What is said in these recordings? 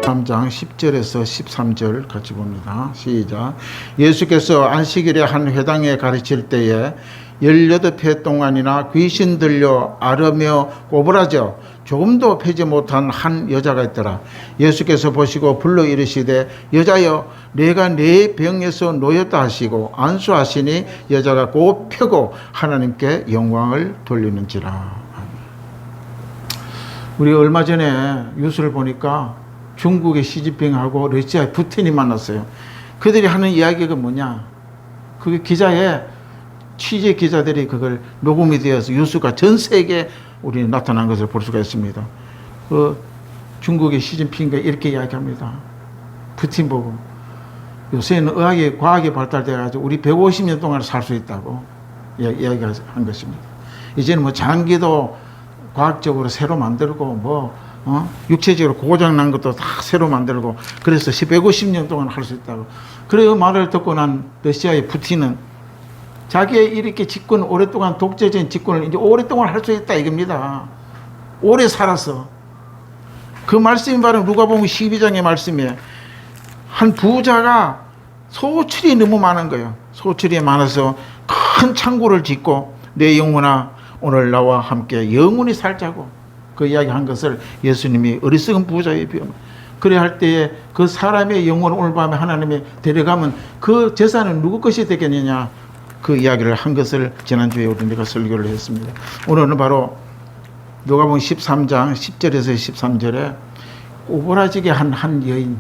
3장 10절에서 13절 같이 봅니다. 시작. 예수께서 안식일에 한 회당에 가르칠 때에 18해 동안이나 귀신 들려 앓으며 꼬부라져 조금도 패지 못한 한 여자가 있더라. 예수께서 보시고 불러 이르시되 여자여 내가 네 병에서 놓였다 하시고 안수하시니 여자가 곧 펴고 하나님께 영광을 돌리는지라. 우리 얼마 전에 뉴스를 보니까 중국의 시진핑하고 러시아의 푸틴이 만났어요. 그들이 하는 이야기가 뭐냐? 그게 기자에 취재 기자들이 그걸 녹음이 되어서 뉴스가 전 세계에 우리 나타난 것을 볼 수가 있습니다. 중국의 시진핑이 이렇게 이야기합니다. 푸틴 보고 요새는 의학이 과학이 발달돼가지고 우리 150년 동안 살 수 있다고 이야기한 것입니다. 이제는 뭐 장기도 과학적으로 새로 만들고 육체적으로 고장난 것도 다 새로 만들고 그래서 150년 동안 할 수 있다고. 그래 말을 듣고 난 러시아의 푸틴은 자기의 이렇게 집권 오랫동안 독재적인 집권을 이제 오랫동안 할 수 있다 이겁니다. 오래 살았어. 그 말씀이 바로 누가복음 12장의 말씀이에요. 한 부자가 소출이 너무 많은 거예요. 소출이 많아서 큰 창고를 짓고 내 영혼아 오늘 나와 함께 영원히 살자고 그 이야기한 것을 예수님이 어리석은 부자에 비유. 그래 할 때에 그 사람의 영혼을 오늘 밤에 하나님이 데려가면 그 재산은 누구 것이 되겠느냐 그 이야기를 한 것을 지난주에 우리가 설교를 했습니다. 오늘은 바로 누가복음 13장 10절에서 13절에 꼬부라지게 한 여인,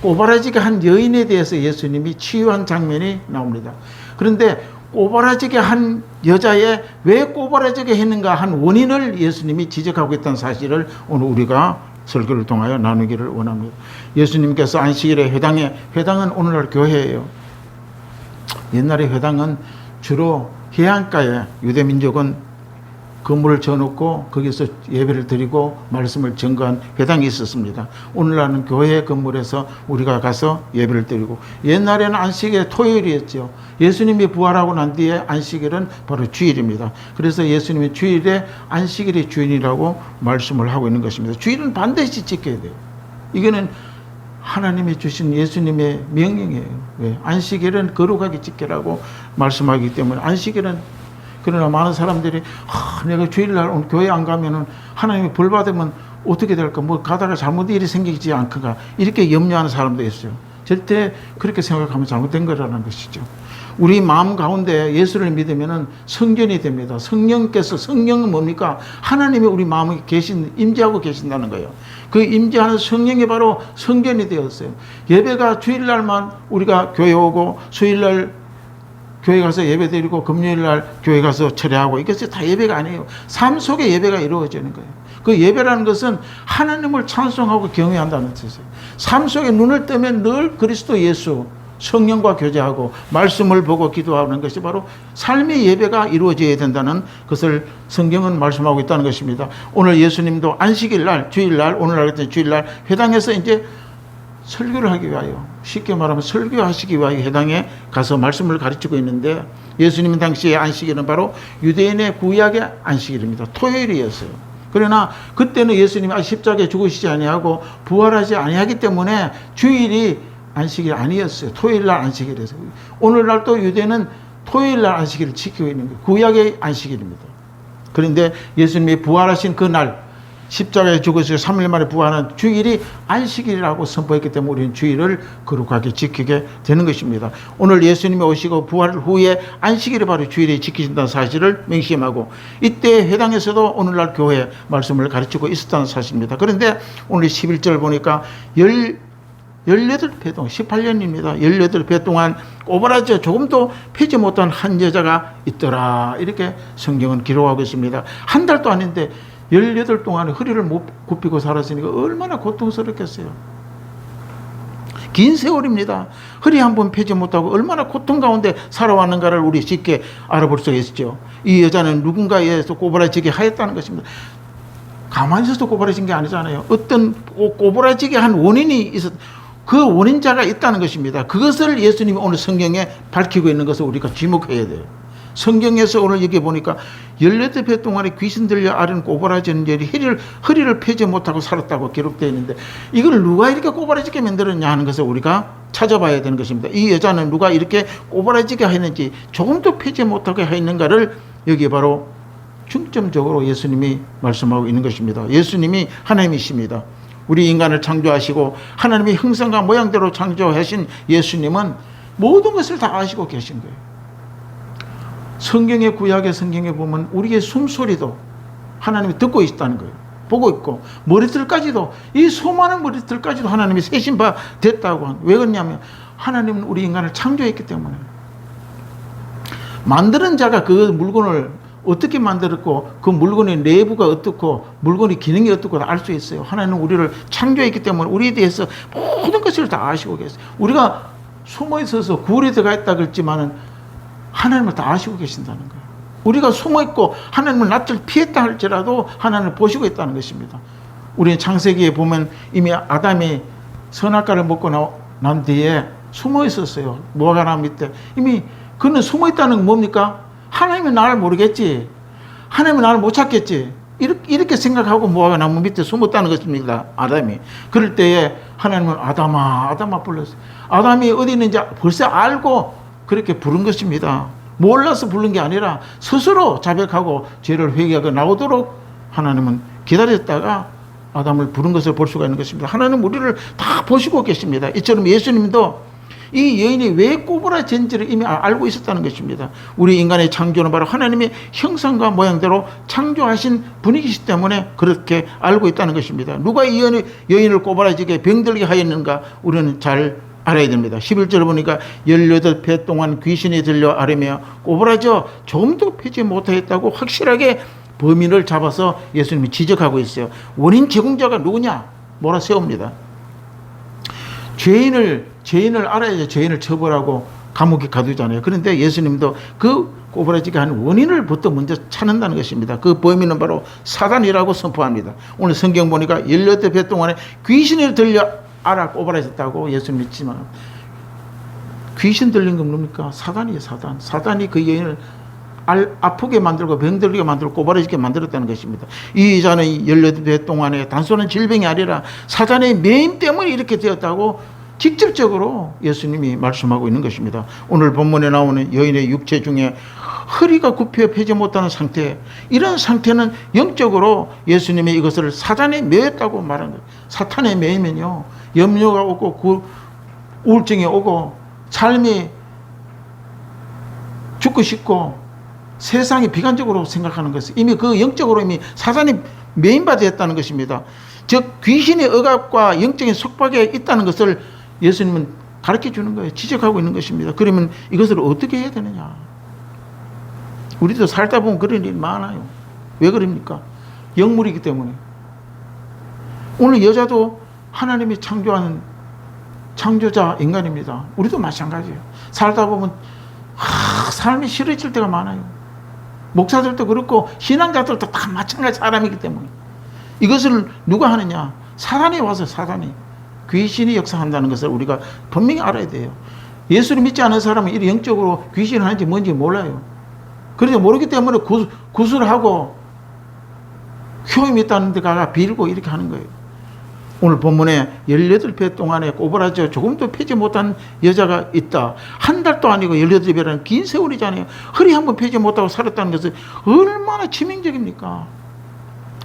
꼬부라지게 한 여인에 대해서 예수님이 치유한 장면이 나옵니다. 그런데 꼬부라지게 한 여자에 왜 꼬부라지게 했는가 한 원인을 예수님이 지적하고 있다는 사실을 오늘 우리가 설교를 통하여 나누기를 원합니다. 예수님께서 안식일에 회당은 오늘날 교회예요. 옛날에 회당은 주로 해안가에 유대민족은 건물을 지어놓고 거기서 예배를 드리고 말씀을 전거한 회당이 있었습니다. 오늘날은 교회 건물에서 우리가 가서 예배를 드리고 옛날에는 안식일이 토요일이었죠. 예수님이 부활하고 난 뒤에 안식일은 바로 주일입니다. 그래서 예수님이 주일에 안식일의 주인이라고 말씀을 하고 있는 것입니다. 주일은 반드시 지켜야 돼요. 이거는 하나님이 주신 예수님의 명령이에요. 왜? 안식일은 거룩하게 지키라고 말씀하기 때문에 안식일은 그러나 많은 사람들이 내가 주일날 오늘 교회 안 가면은 하나님이 벌 받으면 어떻게 될까? 뭐 가다가 잘못 일이 생기지 않을까? 이렇게 염려하는 사람도 있어요. 절대 그렇게 생각하면 잘못된 거라는 것이죠. 우리 마음 가운데 예수를 믿으면은 성전이 됩니다. 성령은 뭡니까? 하나님이 우리 마음에 임재하고 계신다는 거예요. 그 임재하는 성령이 바로 성전이 되었어요. 예배가 주일날만 우리가 교회 오고 수요일날 교회 가서 예배 드리고 금요일날 교회 가서 철회하고 이것이 다 예배가 아니에요. 삶 속에 예배가 이루어지는 거예요. 그 예배라는 것은 하나님을 찬송하고 경외한다는 뜻이에요. 삶 속에 눈을 뜨면 늘 그리스도 예수 성령과 교제하고 말씀을 보고 기도하는 것이 바로 삶의 예배가 이루어져야 된다는 것을 성경은 말씀하고 있다는 것입니다. 오늘 예수님도 안식일날, 주일날, 오늘날 같은 주일날 회당에서 이제 설교를 하기 위하여 쉽게 말하면 설교하시기 위하여 회당에 가서 말씀을 가르치고 있는데 예수님 당시의 안식일은 바로 유대인의 구약의 안식일입니다. 토요일이었어요. 그러나 그때는 예수님이 십자가에 죽으시지 아니하고 부활하지 아니하기 때문에 주일이 안식일 아니었어요. 토요일날 안식일이었어요. 오늘날 또 유대는 토요일날 안식일을 지키고 있는 거예요. 구약의 안식일입니다. 그런데 예수님이 부활하신 그날 십자가에 죽으시고 3일 만에 부활한 주일이 안식일이라고 선포했기 때문에 우리는 주일을 거룩하게 지키게 되는 것입니다. 오늘 예수님이 오시고 부활 후에 안식일이 바로 주일에 지키신다는 사실을 명심하고 이때 회당에서도 오늘날 교회 말씀을 가르치고 있었다는 사실입니다. 그런데 오늘 11절 보니까 18배 동안 18년입니다. 18배 동안 꼬부라져 조금도 펴지 못한 한 여자가 있더라. 이렇게 성경은 기록하고 있습니다. 한 달도 아닌데 18 동안에 허리를 못 굽히고 살았으니까 얼마나 고통스럽겠어요. 긴 세월입니다. 허리 한 번 펴지 못하고 얼마나 고통 가운데 살아왔는가를 우리 쉽게 알아볼 수 있죠. 이 여자는 누군가에 의해서 꼬부라지게 하였다는 것입니다. 가만히 있어서 꼬부라진 게 아니잖아요. 어떤 꼬부라지게 한 원인이 있었, 그 원인자가 있다는 것입니다. 그것을 예수님이 오늘 성경에 밝히고 있는 것을 우리가 지목해야 돼요. 성경에서 오늘 여기 보니까 18배 동안에 귀신 들려 앓은 꼬부라지는 여인이 허리를 펴지 못하고 살았다고 기록되어 있는데, 이걸 누가 이렇게 꼬부라지게 만들었냐 하는 것을 우리가 찾아봐야 되는 것입니다. 이 여자는 누가 이렇게 꼬부라지게 했는지, 조금도 펴지 못하게 했는가를 여기 바로 중점적으로 예수님이 말씀하고 있는 것입니다. 예수님이 하나님이십니다. 우리 인간을 창조하시고 하나님의 형상과 모양대로 창조하신 예수님은 모든 것을 다 아시고 계신 거예요. 성경의 구약의 성경에 보면 우리의 숨소리도 하나님이 듣고 있다는 거예요. 보고 있고, 머리털까지도, 이 수많은 머리털까지도 하나님이 세신 바 됐다고. 왜 그러냐면 하나님은 우리 인간을 창조했기 때문에. 만드는 자가 그 물건을 어떻게 만들었고, 그 물건의 내부가 어떻고, 물건의 기능이 어떻고 다 알 수 있어요. 하나님은 우리를 창조했기 때문에 우리에 대해서 모든 것을 다 아시고 계세요. 우리가 숨어 있어서 굴에 들어가 있다 그랬지만은 하나님을 다 아시고 계신다는 거예요. 우리가 숨어 있고 하나님을 낯을 피했다 할지라도 하나님을 보시고 있다는 것입니다. 우리 창세기에 보면 이미 아담이 선악과를 먹고 난 뒤에 숨어 있었어요. 무화과 나무 밑에. 이미 그는 숨어 있다는 건 뭡니까? 하나님이 나를 모르겠지, 하나님이 나를 못 찾겠지, 이렇게 생각하고 무화과 나무 밑에 숨었다는 것입니다. 아담이. 그럴 때에 하나님은 아담아 불렀어요. 아담이 어디 있는지 벌써 알고 그렇게 부른 것입니다. 몰라서 부른 게 아니라 스스로 자백하고 죄를 회개하고 나오도록 하나님은 기다렸다가 아담을 부른 것을 볼 수가 있는 것입니다. 하나님은 우리를 다 보시고 계십니다. 이처럼 예수님도 이 여인이 왜 꼬부라진지를 이미 알고 있었다는 것입니다. 우리 인간의 창조는 바로 하나님의 형상과 모양대로 창조하신 분이시기 때문에 그렇게 알고 있다는 것입니다. 누가 이 여인을 꼬부라지게 병들게 하였는가 우리는 잘 알아야 됩니다. 11절 보니까 18배 동안 귀신이 들려 앓으며 꼬부라져 조금도 펴지 못하였다고 확실하게 범인을 잡아서 예수님이 지적하고 있어요. 원인 제공자가 누구냐? 몰아세웁니다. 죄인을 알아야 죄인을 처벌하고 감옥에 가두잖아요. 그런데 예수님도 그 꼬부라지게 한 원인을부터 먼저 찾는다는 것입니다. 그 범인은 바로 사단이라고 선포합니다. 오늘 성경 보니까 18배 동안에 귀신이 들려 앓아 꼬부라졌다고 예수님 믿지만, 귀신 들린 건 뭡니까? 사단이에요. 사단이 그 여인을 아프게 만들고 병들게 만들고 꼬부라지게 만들었다는 것입니다. 이 여자는 18배 동안에 단순한 질병이 아니라 사단의 매임 때문에 이렇게 되었다고 직접적으로 예수님이 말씀하고 있는 것입니다. 오늘 본문에 나오는 여인의 육체 중에 허리가 굽혀 펴지 못하는 상태, 이런 상태는 영적으로 예수님이 이것을 사단에 매였다고 말한 거예요. 사탄에 매이면요, 염려가 오고 우울증이 오고 삶이 죽고 싶고 세상이 비관적으로 생각하는 것은 이미 그 영적으로 이미 사단이 매인받았다는 것입니다. 즉 귀신의 억압과 영적인 속박에 있다는 것을 예수님은 가르쳐 주는 거예요. 지적하고 있는 것입니다. 그러면 이것을 어떻게 해야 되느냐? 우리도 살다 보면 그런 일이 많아요. 왜 그럽니까? 영물이기 때문에. 오늘 여자도 하나님이 창조하는 창조자 인간입니다. 우리도 마찬가지예요. 살다 보면 삶이 싫어질 때가 많아요. 목사들도 그렇고 신앙자들도 다 마찬가지 사람이기 때문에. 이것을 누가 하느냐? 사단이 와서 사단이. 귀신이 역사한다는 것을 우리가 분명히 알아야 돼요. 예수를 믿지 않은 사람은 이 영적으로 귀신을 하는지 뭔지 몰라요. 그래서 모르기 때문에 구술하고 효임이 있다는 데 가가 빌고 이렇게 하는 거예요. 오늘 본문에 18배 동안에 꼬부라져 조금도 펴지 못한 여자가 있다. 한 달도 아니고 18배라는 긴 세월이잖아요. 허리 한번 펴지 못하고 살았다는 것은 얼마나 치명적입니까?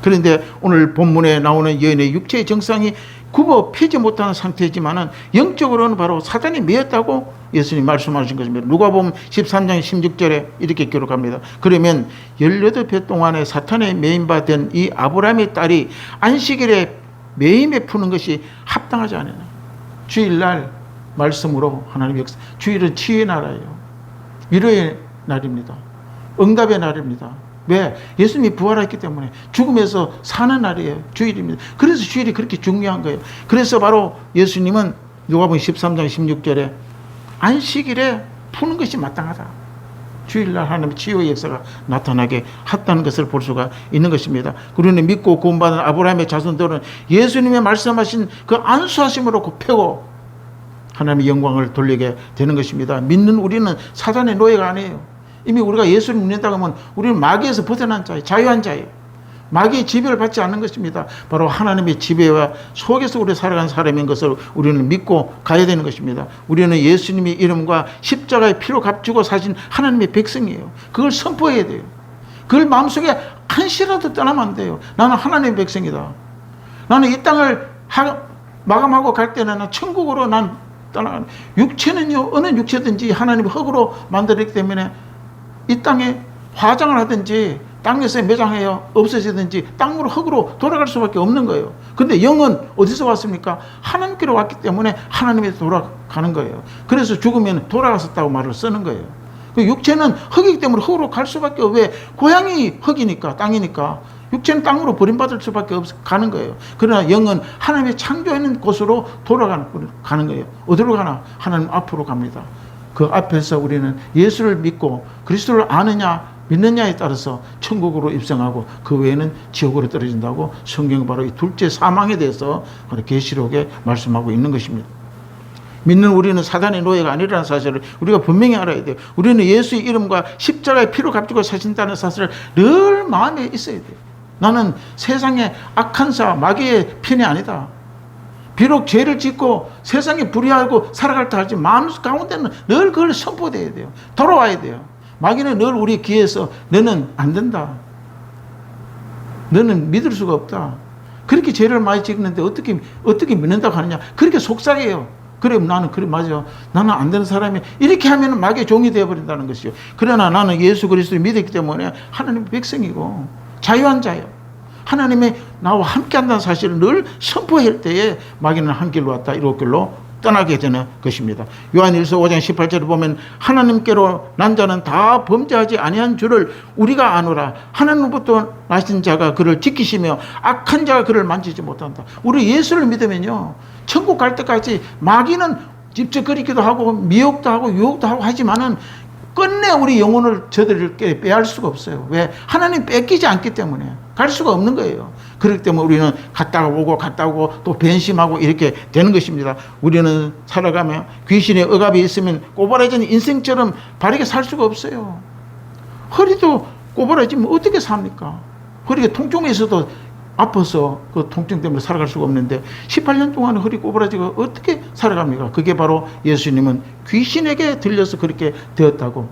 그런데 오늘 본문에 나오는 여인의 육체의 정상이 굽어 펴지 못하는 상태이지만은 영적으로는 바로 사단이 매였다고 예수님 말씀하신 것입니다. 누가복음 13장 16절에 이렇게 기록합니다. 그러면 18배 동안에 사탄에 매인바 된 이 아브라함의 딸이 안식일에 매임에 푸는 것이 합당하지 않느냐. 주일날 말씀으로 하나님 역사. 주일은 치유의 나라예요. 위로의 날입니다. 응답의 날입니다. 왜? 예수님이 부활했기 때문에 죽음에서 사는 날이에요. 주일입니다. 그래서 주일이 그렇게 중요한 거예요. 그래서 바로 예수님은 누가복음 13장 16절에 안식일에 푸는 것이 마땅하다. 주일날 하나님의 치유의 역사가 나타나게 했다는 것을 볼 수가 있는 것입니다. 우리는 믿고 구원받은 아브라함의 자손들은 예수님의 말씀하신 그 안수하심으로 굽히고 하나님의 영광을 돌리게 되는 것입니다. 믿는 우리는 사단의 노예가 아니에요. 이미 우리가 예수를 믿는다고 하면 우리는 마귀에서 벗어난 자예요. 자유한 자예요. 마귀의 지배를 받지 않는 것입니다. 바로 하나님의 지배와 속에서 우리 살아가는 사람인 것을 우리는 믿고 가야 되는 것입니다. 우리는 예수님의 이름과 십자가의 피로 값주고 사신 하나님의 백성이에요. 그걸 선포해야 돼요. 그걸 마음속에 한시라도 떠나면 안 돼요. 나는 하나님의 백성이다. 나는 이 땅을 마감하고 갈 때는 난 천국으로 난 떠나가는. 육체는요, 어느 육체든지 하나님의 흙으로 만들었기 때문에 이 땅에 화장을 하든지 땅에서 매장하여 없어지든지 땅으로 흙으로 돌아갈 수밖에 없는 거예요. 근데 영은 어디서 왔습니까? 하나님께로 왔기 때문에 하나님에 돌아가는 거예요. 그래서 죽으면 돌아갔었다고 말을 쓰는 거예요. 그 육체는 흙이기 때문에 흙으로 갈 수밖에 없어요. 왜? 고향이 흙이니까, 땅이니까. 육체는 땅으로 버림받을 수밖에 가는 거예요. 그러나 영은 하나님의 창조하는 곳으로 돌아가는 거예요. 어디로 가나? 하나님 앞으로 갑니다. 그 앞에서 우리는 예수를 믿고 그리스도를 아느냐 믿느냐에 따라서 천국으로 입성하고 그 외에는 지옥으로 떨어진다고 성경은 바로 이 둘째 사망에 대해서 계시록에 말씀하고 있는 것입니다. 믿는 우리는 사단의 노예가 아니라는 사실을 우리가 분명히 알아야 돼요. 우리는 예수의 이름과 십자가의 피로 값주고 사신다는 사실을 늘 마음에 있어야 돼요. 나는 세상의 악한 자, 마귀의 편이 아니다. 비록 죄를 짓고 세상에 불의하고 살아갈 때 하지 마음 가운데는 늘 그걸 선포돼야 돼요. 돌아와야 돼요. 마귀는 늘 우리 귀에서 너는 안 된다. 너는 믿을 수가 없다. 그렇게 죄를 많이 짓는데 어떻게 믿는다고 하느냐. 그렇게 속삭여요. 그래 나는 그래 맞아. 나는 안 되는 사람이 이렇게 하면 마귀의 종이 되어버린다는 것이요. 그러나 나는 예수 그리스도를 믿었기 때문에 하나님의 백성이고 자유한 자예요. 하나님이 나와 함께 한다는 사실을 늘 선포할 때에 마귀는 한 길로 왔다 이로 길로 떠나게 되는 것입니다. 요한일서 5장 18절을 보면 하나님께로 난 자는 다 범죄하지 아니한 줄을 우리가 아노라. 하나님부터 나신 자가 그를 지키시며 악한 자가 그를 만지지 못한다. 우리 예수를 믿으면요, 천국 갈 때까지 마귀는 집적거리기도 하고 미혹도 하고 유혹도 하고 하지만은 끝내 우리 영혼을 저들에게 빼앗을 수가 없어요. 왜? 하나님 뺏기지 않기 때문에 갈 수가 없는 거예요. 그렇기 때문에 우리는 갔다가 오고 또 변심하고 이렇게 되는 것입니다. 우리는 살아가며 귀신의 억압이 있으면 꼬부라진 인생처럼 바르게 살 수가 없어요. 허리도 꼬부라지면 어떻게 삽니까? 허리가 통증이 있어도 아파서 그 통증 때문에 살아갈 수가 없는데 18년 동안 허리 꼬부라지고 어떻게 살아갑니까? 그게 바로 예수님은 귀신에게 들려서 그렇게 되었다고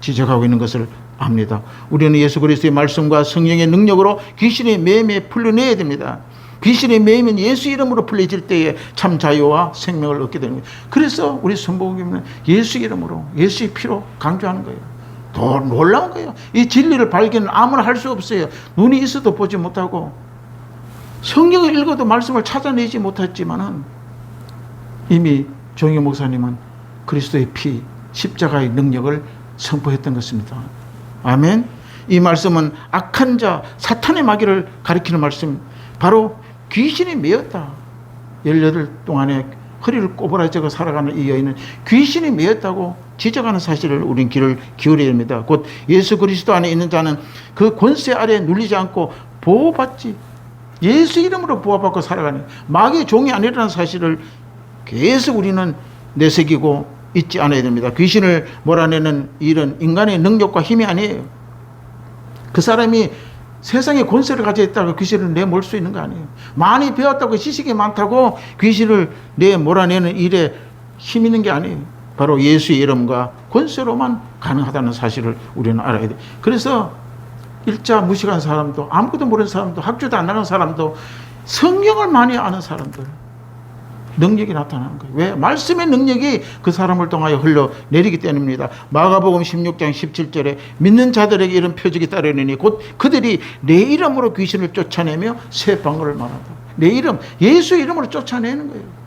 지적하고 있는 것을 압니다. 우리는 예수 그리스도의 말씀과 성령의 능력으로 귀신의 매임에 풀려내야 됩니다. 귀신의 매임은 예수 이름으로 풀려질 때에 참 자유와 생명을 얻게 되는 거예요. 그래서 우리 선복음은 예수 이름으로 예수의 피로 강조하는 거예요. 더 놀라운 거예요. 이 진리를 발견은 아무나 할 수 없어요. 눈이 있어도 보지 못하고 성경을 읽어도 말씀을 찾아내지 못했지만은 이미 정희 목사님은 그리스도의 피, 십자가의 능력을 선포했던 것입니다. 아멘. 이 말씀은 악한 자, 사탄의 마귀를 가리키는 말씀, 바로 귀신이 매였다. 18 동안에 허리를 꼬부라지고 살아가는 이 여인은 귀신이 매였다고 지적하는 사실을 우린 귀를 기울여야 됩니다. 곧 예수 그리스도 안에 있는 자는 그 권세 아래에 눌리지 않고 보호받지, 예수 이름으로 보호받고 살아가는 마귀의 종이 아니라는 사실을 계속 우리는 내새기고 잊지 않아야 됩니다. 귀신을 몰아내는 일은 인간의 능력과 힘이 아니에요. 그 사람이 세상에 권세를 가지고 있다고 귀신을 내몰 수 있는 거 아니에요. 많이 배웠다고 지식이 많다고 귀신을 몰아내는 일에 힘 있는 게 아니에요. 바로 예수의 이름과 권세로만 가능하다는 사실을 우리는 알아야 돼요. 그래서 일자 무식한 사람도, 아무것도 모르는 사람도, 학교도 안 나간 사람도, 성경을 많이 아는 사람들 능력이 나타나는 거예요. 왜? 말씀의 능력이 그 사람을 통하여 흘러내리기 때문입니다. 마가복음 16장 17절에 믿는 자들에게 이런 표적이 따르느니 곧 그들이 내 이름으로 귀신을 쫓아내며 새 방언을 말한다. 내 이름, 예수 이름으로 쫓아내는 거예요.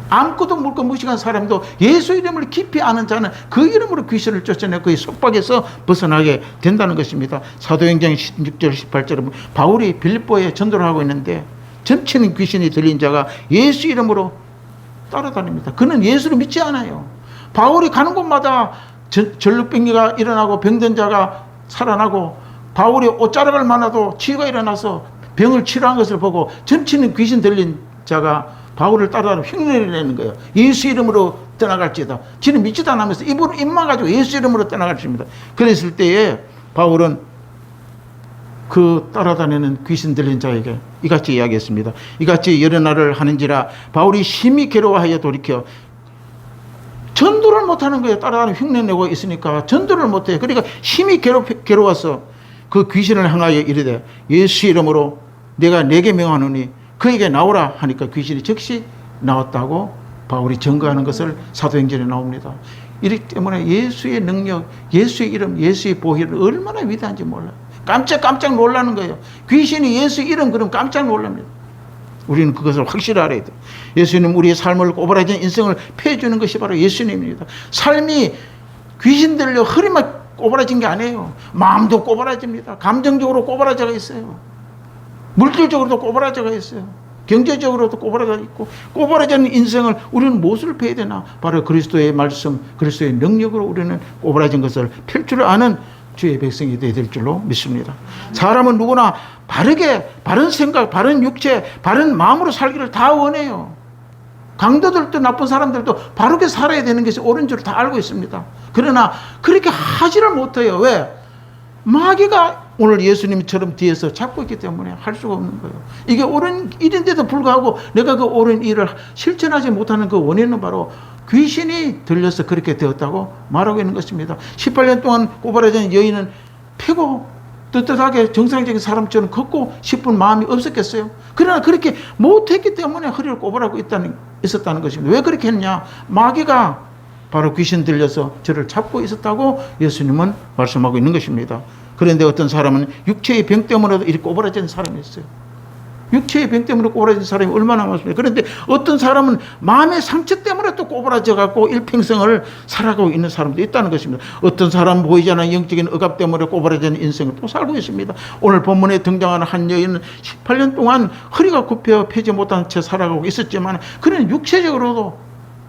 아무것도 모르고 무식한 사람도 예수 이름을 깊이 아는 자는 그 이름으로 귀신을 쫓아내 그의 속박에서 벗어나게 된다는 것입니다. 사도행전 16절 18절에 바울이 빌립보에 전도를 하고 있는데 점치는 귀신이 들린 자가 예수 이름으로 따라다닙니다. 그는 예수를 믿지 않아요. 바울이 가는 곳마다 전립병리가 일어나고 병든 자가 살아나고 바울이 옷자락을 만나도 치유가 일어나서 병을 치료한 것을 보고 점치는 귀신 들린 자가 바울을 따라다니며 흉내를 내는 거예요. 예수 이름으로 떠나갈지다. 지는 믿지도 않으면서 입만 가지고 예수 이름으로 떠나갈지입니다. 그랬을 때에 바울은 그 따라다니는 귀신 들린 자에게 이같이 이야기했습니다. 이같이 여러 날을 하는지라 바울이 심히 괴로워하여 돌이켜 전도를 못하는 거예요. 따라다니는 흉내내고 있으니까 전도를 못해요. 그러니까 심히 괴로워서 그 귀신을 향하여 이르되 예수 이름으로 내가 네게 명하노니 그에게 나오라 하니까 귀신이 즉시 나왔다고 바울이 증거하는 것을 사도행전에 나옵니다. 이렇기 때문에 예수의 능력, 예수의 이름, 예수의 보혈은 얼마나 위대한지 몰라요. 깜짝 놀라는 거예요. 귀신이 예수 이름 그러면 깜짝 놀랍니다. 우리는 그것을 확실히 알아야 돼요. 예수님 우리의 삶을 꼬부라진 인생을 펴주는 것이 바로 예수님입니다. 삶이 귀신 들려 허리만 꼬부라진 게 아니에요. 마음도 꼬부라집니다. 감정적으로 꼬부라져가 있어요. 물질적으로도 꼬부라져가 있어요. 경제적으로도 꼬부라져 있고 꼬부라지는 인생을 우리는 무엇을 펴야 되나? 바로 그리스도의 말씀, 그리스도의 능력으로 우리는 꼬부라진 것을 펼 줄 아는 주의 백성이 되어야 될 줄로 믿습니다. 사람은 누구나 바르게 바른 생각, 바른 육체, 바른 마음으로 살기를 다 원해요. 강도들도 나쁜 사람들도 바르게 살아야 되는 것이 옳은 줄 다 알고 있습니다. 그러나 그렇게 하지를 못해요. 왜? 마귀가 오늘 예수님처럼 뒤에서 잡고 있기 때문에 할 수가 없는 거예요. 이게 옳은 일인데도 불구하고 내가 그 옳은 일을 실천하지 못하는 그 원인은 바로 귀신이 들려서 그렇게 되었다고 말하고 있는 것입니다. 18년 동안 꼬부라진 여인은 펴고 떳떳하게 정상적인 사람처럼 걷고 싶은 마음이 없었겠어요? 그러나 그렇게 못했기 때문에 허리를 꼬부라고 있었다는 것입니다. 왜 그렇게 했냐? 마귀가 바로 귀신 들려서 저를 잡고 있었다고 예수님은 말씀하고 있는 것입니다. 그런데 어떤 사람은 육체의 병 때문에도 이렇게 꼬부라진 사람이 있어요. 육체의 병 때문에 꼬부라진 사람이 얼마나 많습니까? 그런데 어떤 사람은 마음의 상처 때문에 또 꼬부라져 갖고 일평생을 살아가고 있는 사람도 있다는 것입니다. 어떤 사람은 보이지 않는 영적인 억압 때문에 꼬부라진 인생을 또 살고 있습니다. 오늘 본문에 등장하는 한 여인은 18년 동안 허리가 굽혀 펴지 못한 채 살아가고 있었지만 그는 육체적으로도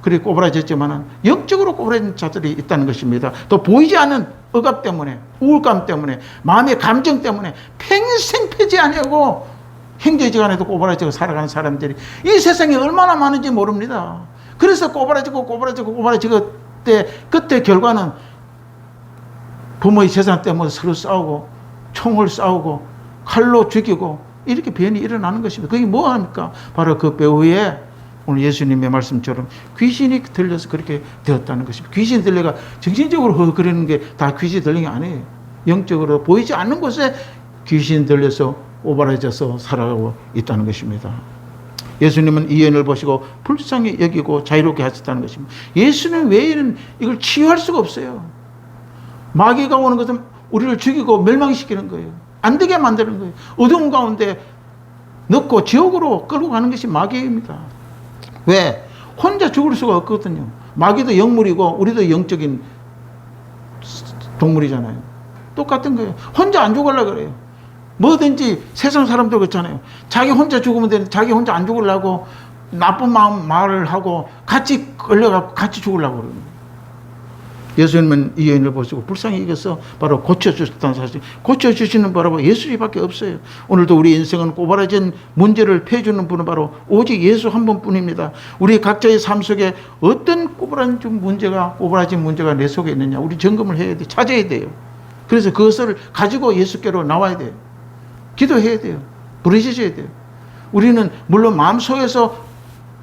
그렇게 꼬부라졌지만 영적으로 꼬부라진 자들이 있다는 것입니다. 또 보이지 않는 억압 때문에, 우울감 때문에, 마음의 감정 때문에 평생 펴지 않으려고 행제지간에도 꼬부라지고 살아가는 사람들이 이 세상에 얼마나 많은지 모릅니다. 그래서 꼬부라지고 그때 결과는 부모의 재산 때문에 서로 싸우고 총을 싸우고 칼로 죽이고 이렇게 변이 일어나는 것입니다. 그게 뭐합니까? 바로 그 배후에 오늘 예수님의 말씀처럼 귀신이 들려서 그렇게 되었다는 것입니다. 귀신이 들려가 정신적으로 그러는 게 다 귀신이 들린 게 아니에요. 영적으로 보이지 않는 곳에 귀신이 들려서 오버라져서 살아가고 있다는 것입니다. 예수님은 이 여인을 보시고 불쌍히 여기고 자유롭게 하셨다는 것입니다. 예수님 외에는 이걸 치유할 수가 없어요. 마귀가 오는 것은 우리를 죽이고 멸망시키는 거예요. 안 되게 만드는 거예요. 어두운 가운데 넣고 지옥으로 끌고 가는 것이 마귀입니다. 왜? 혼자 죽을 수가 없거든요. 마귀도 영물이고 우리도 영적인 동물이잖아요. 똑같은 거예요. 혼자 안 죽으려고 그래요. 뭐든지 세상 사람들 그렇잖아요. 자기 혼자 죽으면 되는데 자기 혼자 안 죽으려고 나쁜 마음 말을 하고 같이 걸려갖고 같이 죽으려고 그러는 예수님은 이 여인을 보시고 불쌍히 여겨서 바로 고쳐주셨다는 사실. 고쳐주시는 바로 예수님밖에 없어요. 오늘도 우리 인생은 꼬부라진 문제를 펴주는 분은 바로 오직 예수 한 분뿐입니다. 우리 각자의 삶 속에 어떤 꼬부라진 문제가 내 속에 있느냐 우리 점검을 해야 돼요. 찾아야 돼요. 그래서 그것을 가지고 예수께로 나와야 돼요. 기도해야 돼요. 부르짖어야 돼요. 우리는 물론 마음속에서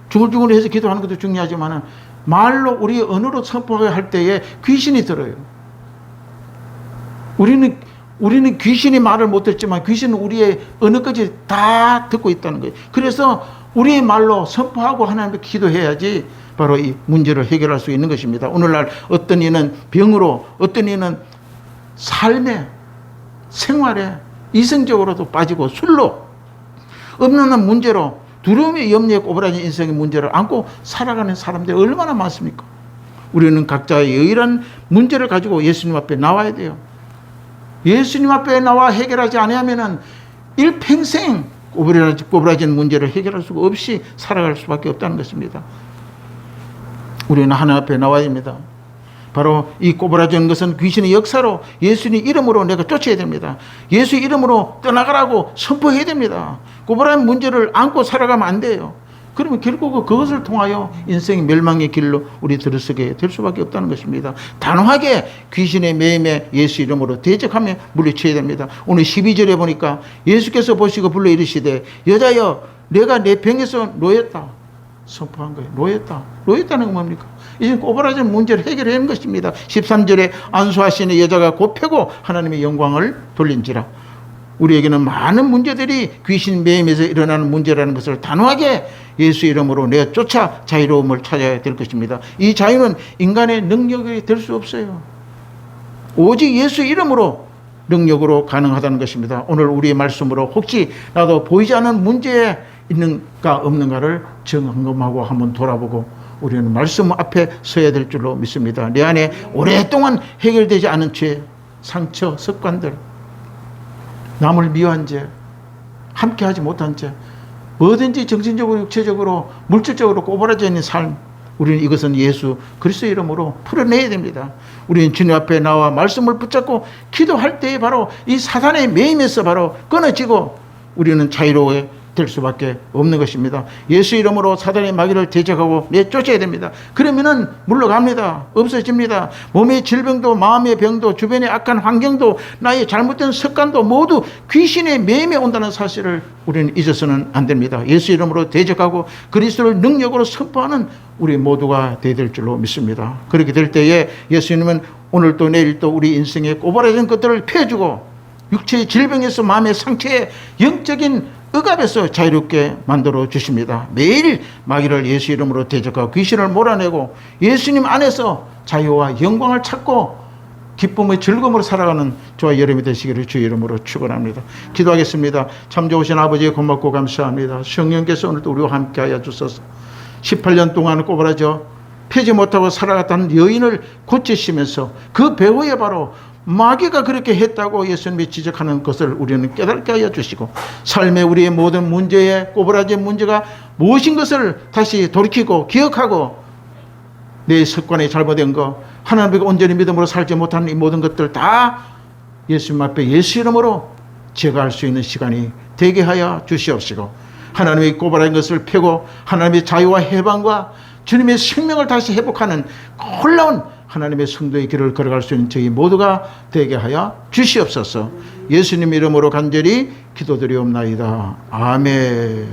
중얼중얼 해서 기도하는 것도 중요하지만 말로 우리의 언어로 선포할 때에 귀신이 들어요. 우리는 귀신이 말을 못 듣지만 귀신은 우리의 언어까지 다 듣고 있다는 거예요. 그래서 우리의 말로 선포하고 하나님께 기도해야지 바로 이 문제를 해결할 수 있는 것입니다. 오늘날 어떤 이는 병으로, 어떤 이는 삶에, 생활에 이성적으로도 빠지고 술로 없는 문제로 두려움의 염려에 꼬부라진 인생의 문제를 안고 살아가는 사람들이 얼마나 많습니까? 우리는 각자의 유일한 문제를 가지고 예수님 앞에 나와야 돼요. 예수님 앞에 나와 해결하지 않으면은 일평생 꼬부라진 문제를 해결할 수가 없이 살아갈 수밖에 없다는 것입니다. 우리는 하나님 앞에 나와야 됩니다. 바로 이 꼬부라지는 것은 귀신의 역사로 예수님 이름으로 내가 쫓아야 됩니다. 예수 이름으로 떠나가라고 선포해야 됩니다. 꼬부라진 문제를 안고 살아가면 안 돼요. 그러면 결국 그것을 통하여 인생의 멸망의 길로 우리 들어서게 될 수밖에 없다는 것입니다. 단호하게 귀신의 매임에 예수 이름으로 대적하며 물리쳐야 됩니다. 오늘 12절에 보니까 예수께서 보시고 불러 이르시되 여자여 내가 내 병에서 놓였다 선포한 거예요. 놓였다는 건 뭡니까? 이제 꼬부라진 문제를 해결하는 것입니다. 13절에 안수하시는 여자가 곧 펴고 하나님의 영광을 돌린지라. 우리에게는 많은 문제들이 귀신 매임에서 일어나는 문제라는 것을 단호하게 예수 이름으로 내쫓아 자유로움을 찾아야 될 것입니다. 이 자유는 인간의 능력이 될 수 없어요. 오직 예수 이름으로 능력으로 가능하다는 것입니다. 오늘 우리의 말씀으로 혹시 나도 보이지 않는 문제에 있는가 없는가를 점검하고 한번 돌아보고 우리는 말씀 앞에 서야 될 줄로 믿습니다. 내 안에 오랫동안 해결되지 않은 죄, 상처, 습관들, 남을 미워한 죄, 함께하지 못한 죄, 뭐든지 정신적으로 육체적으로 물질적으로 꼬부라져 있는 삶, 우리는 이것은 예수 그리스도 이름으로 풀어내야 됩니다. 우리는 주님 앞에 나와 말씀을 붙잡고 기도할 때에 바로 이 사단의 매임에서 바로 끊어지고 우리는 자유로워 될 수밖에 없는 것입니다. 예수 이름으로 사단의 마귀를 대적하고 내쫓아야 됩니다. 그러면은 물러갑니다. 없어집니다. 몸의 질병도 마음의 병도 주변의 악한 환경도 나의 잘못된 습관도 모두 귀신의 매임에 온다는 사실을 우리는 잊어서는 안 됩니다. 예수 이름으로 대적하고 그리스도를 능력으로 선포하는 우리 모두가 되어야 될 줄로 믿습니다. 그렇게 될 때에 예수님은 오늘도 내일도 우리 인생의 꼬부라진 것들을 펴주고 육체의 질병에서 마음의 상처에 영적인 억압에서 자유롭게 만들어 주십니다. 매일 마귀를 예수 이름으로 대적하고 귀신을 몰아내고 예수님 안에서 자유와 영광을 찾고 기쁨의 즐거움으로 살아가는 저와 여러분이 되시기를 주의 이름으로 축원합니다. 기도하겠습니다. 참 좋으신 아버지 고맙고 감사합니다. 성령께서 오늘도 우리와 함께하여 주소서. 18년 동안 꼬부라져 펴지 못하고 살아갔다는 여인을 고치시면서 그 배후에 바로 마귀가 그렇게 했다고 예수님이 지적하는 것을 우리는 깨닫게 하여 주시고 삶의 우리의 모든 문제에 꼬부라진 문제가 무엇인 것을 다시 돌이키고 기억하고 내 습관이 잘못된 거 하나님께 온전히 믿음으로 살지 못하는 이 모든 것들 다 예수님 앞에 예수 이름으로 제거할 수 있는 시간이 되게 하여 주시옵시고 하나님의 꼬부라진 것을 펴고 하나님의 자유와 해방과 주님의 생명을 다시 회복하는 놀라운 하나님의 성도의 길을 걸어갈 수 있는 저희 모두가 되게 하여 주시옵소서. 예수님 이름으로 간절히 기도드리옵나이다. 아멘.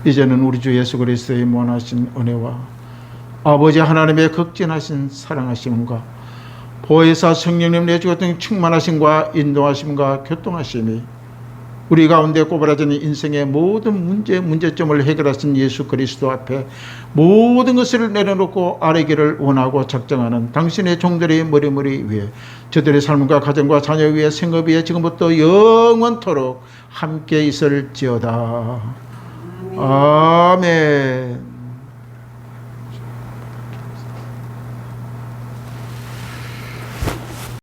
이제는 우리 주 예수 그리스도의 무한하신 은혜와 아버지 하나님의 극진하신 사랑하심과 보혜사 성령님 내주었던 충만하심과 인도하심과 교통하심이 우리 가운데 꼬부라지는 인생의 모든 문제점을 해결하신 예수 그리스도 앞에 모든 것을 내려놓고 아뢰기를 원하고 작정하는 당신의 종들의 머리머리 위에 저들의 삶과 가정과 자녀 위에 생업 위에 지금부터 영원토록 함께 있을지어다. 아멘.